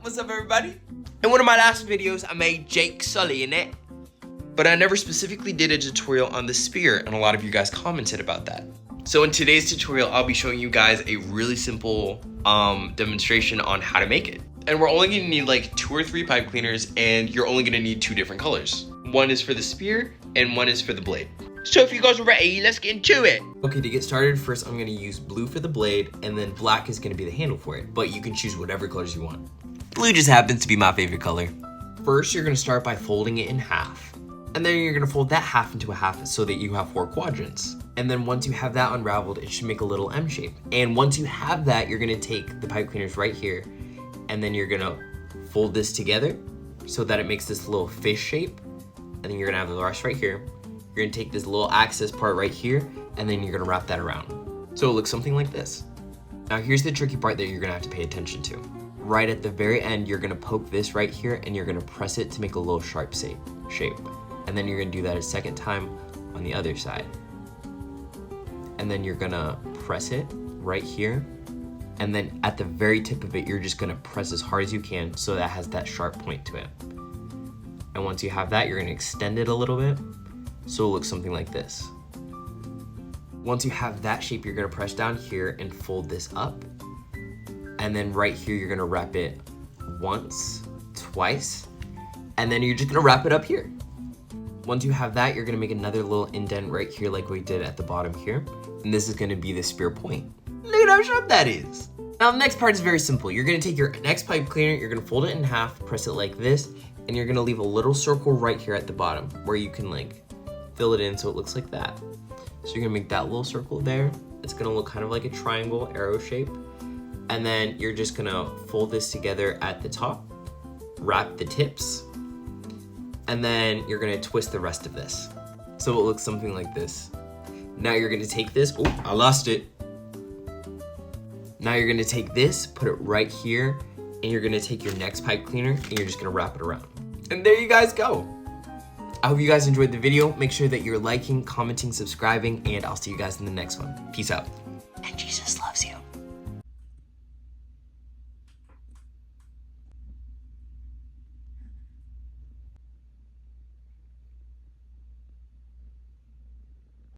What's up, everybody? In one of my last videos, I made Jake Sully in it, but I never specifically did a tutorial on the spear, and a lot of you guys commented about that. So in today's tutorial, I'll be showing you guys a really simple demonstration on how to make it. And we're only gonna need like 2 or 3 pipe cleaners, and you're only gonna need 2 different colors. One is for the spear, and one is for the blade. So if you guys are ready, let's get into it. Okay, to get started, first I'm gonna use blue for the blade, and then black is gonna be the handle for it, but you can choose whatever colors you want. Blue just happens to be my favorite color. First, you're gonna start by folding it in half, and then you're gonna fold that half into a half so that you have 4 quadrants. And then once you have that unraveled, it should make a little M shape. And once you have that, you're gonna take the pipe cleaners right here, and then you're gonna fold this together so that it makes this little fish shape. And then you're gonna have the rest right here. You're gonna take this little axis part right here, and then you're gonna wrap that around. So it looks something like this. Now here's the tricky part that you're gonna have to pay attention to. Right at the very end, you're gonna poke this right here, and you're gonna press it to make a little sharp shape. And then you're gonna do that a second time on the other side. And then you're gonna press it right here. And then at the very tip of it, you're just gonna press as hard as you can so that has that sharp point to it. And once you have that, you're gonna extend it a little bit so it looks something like this. Once you have that shape, you're gonna press down here and fold this up. And then right here, you're gonna wrap it once, twice, and then you're just gonna wrap it up here. Once you have that, you're gonna make another little indent right here like we did at the bottom here. And this is gonna be the spear point. Look at how sharp that is. Now the next part is very simple. You're gonna take your next pipe cleaner, you're gonna fold it in half, press it like this, and you're gonna leave a little circle right here at the bottom where you can like fill it in so it looks like that. So you're gonna make that little circle there. It's gonna look kind of like a triangle arrow shape. And then you're just gonna fold this together at the top, wrap the tips, and then you're gonna twist the rest of this. So it looks something like this. Now you're gonna take this, oh, I lost it. Now you're gonna take this, put it right here, and you're gonna take your next pipe cleaner and you're just gonna wrap it around. And there you guys go. I hope you guys enjoyed the video. Make sure that you're liking, commenting, subscribing, and I'll see you guys in the next one. Peace out. And Jesus loves you.